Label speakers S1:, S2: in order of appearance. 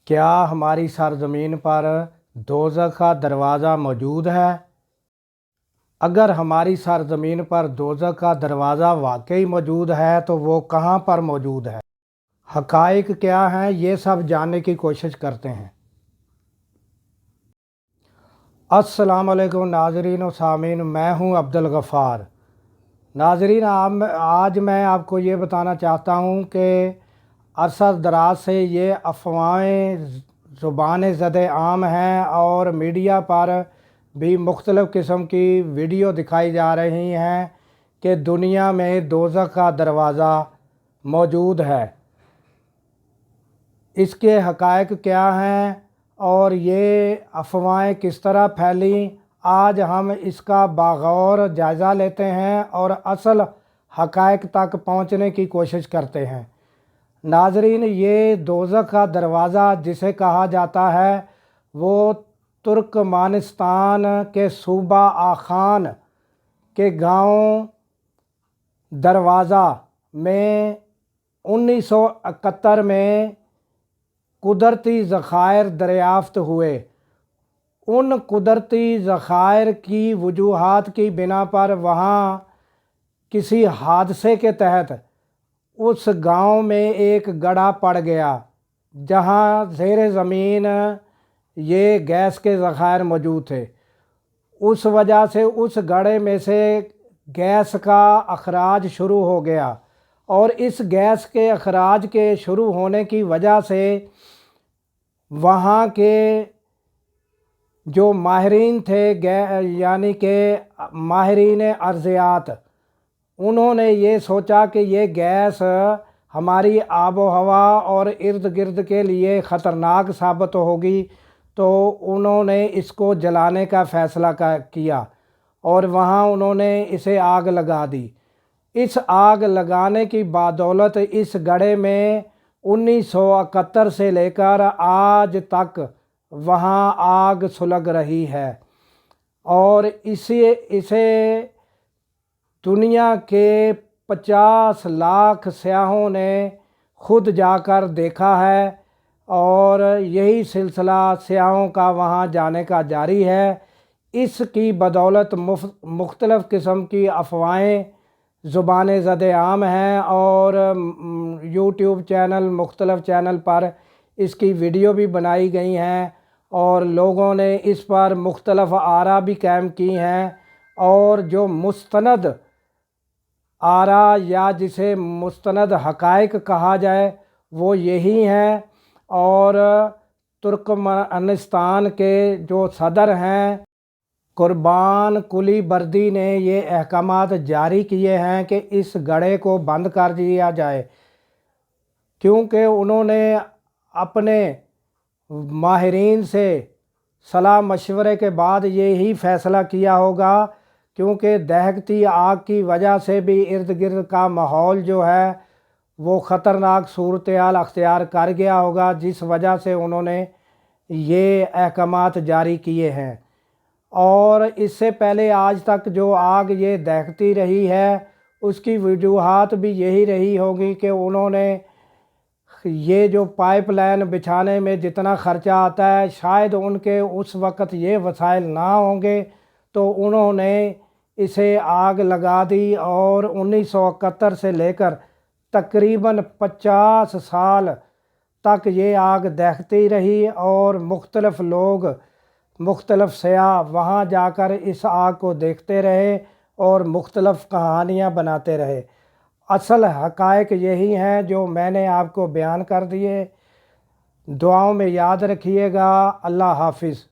S1: کیا ہماری سرزمین پر دوزخ کا دروازہ موجود ہے؟ اگر ہماری سرزمین پر دوزخ کا دروازہ واقعی موجود ہے تو وہ کہاں پر موجود ہے؟ حقائق کیا ہیں؟ یہ سب جاننے کی کوشش کرتے ہیں۔ السلام علیکم ناظرین و سامعین، میں ہوں عبدالغفار۔ ناظرین، آج میں آپ کو یہ بتانا چاہتا ہوں کہ عرصہ دراز سے یہ افواہیں زبان زد عام ہیں اور میڈیا پر بھی مختلف قسم کی ویڈیو دکھائی جا رہی ہیں کہ دنیا میں دوزخ کا دروازہ موجود ہے۔ اس کے حقائق کیا ہیں اور یہ افواہیں کس طرح پھیلیں، آج ہم اس کا باغور جائزہ لیتے ہیں اور اصل حقائق تک پہنچنے کی کوشش کرتے ہیں۔ ناظرین، یہ دوزخ کا دروازہ جسے کہا جاتا ہے وہ ترکمانستان کے صوبہ آخان کے گاؤں دروازہ میں 1971 میں قدرتی ذخائر دریافت ہوئے۔ ان قدرتی ذخائر کی وجوہات کی بنا پر وہاں کسی حادثے کے تحت اس گاؤں میں ایک گڑھا پڑ گیا جہاں زیر زمین یہ گیس کے ذخائر موجود تھے۔ اس وجہ سے اس گڑھے میں سے گیس کا اخراج شروع ہو گیا اور اس گیس کے اخراج کے شروع ہونے کی وجہ سے وہاں کے جو ماہرین تھے یعنی کہ ماہرین ارضیات، انہوں نے یہ سوچا کہ یہ گیس ہماری آب و ہوا اور ارد گرد کے لیے خطرناک ثابت ہوگی، تو انہوں نے اس کو جلانے کا فیصلہ کیا اور وہاں انہوں نے اسے آگ لگا دی۔ اس آگ لگانے کی بدولت اس گڑھے میں 1971 سے لے کر آج تک وہاں آگ سلگ رہی ہے اور اسے دنیا کے 50 لاکھ سیاحوں نے خود جا کر دیکھا ہے اور یہی سلسلہ سیاحوں کا وہاں جانے کا جاری ہے۔ اس کی بدولت مختلف قسم کی افواہیں زبان زد عام ہیں اور یوٹیوب چینل، مختلف چینل پر اس کی ویڈیو بھی بنائی گئی ہیں اور لوگوں نے اس پر مختلف آراء بھی قائم کی ہیں، اور جو مستند آراء یا جسے مستند حقائق کہا جائے وہ یہی ہیں۔ اور ترکمانستان کے جو صدر ہیں قربان قلی بردی نے یہ احکامات جاری کیے ہیں کہ اس گڑھے کو بند کر دیا جائے، کیونکہ انہوں نے اپنے ماہرین سے صلاح مشورے کے بعد یہی فیصلہ کیا ہوگا، کیونکہ دہکتی آگ کی وجہ سے بھی ارد گرد کا ماحول جو ہے وہ خطرناک صورتحال اختیار کر گیا ہوگا، جس وجہ سے انہوں نے یہ احکامات جاری کیے ہیں۔ اور اس سے پہلے آج تک جو آگ یہ دہکتی رہی ہے اس کی وجوہات بھی یہی رہی ہوگی کہ انہوں نے یہ جو پائپ لائن بچھانے میں جتنا خرچہ آتا ہے، شاید ان کے اس وقت یہ وسائل نہ ہوں گے، تو انہوں نے اسے آگ لگا دی اور 1971 سے لے کر تقریباً 50 سال تک یہ آگ دہکتی رہی اور مختلف لوگ، مختلف سیاح وہاں جا کر اس آگ کو دیکھتے رہے اور مختلف کہانیاں بناتے رہے۔ اصل حقائق یہی ہیں جو میں نے آپ کو بیان کر دیے۔ دعاؤں میں یاد رکھیے گا۔ اللہ حافظ۔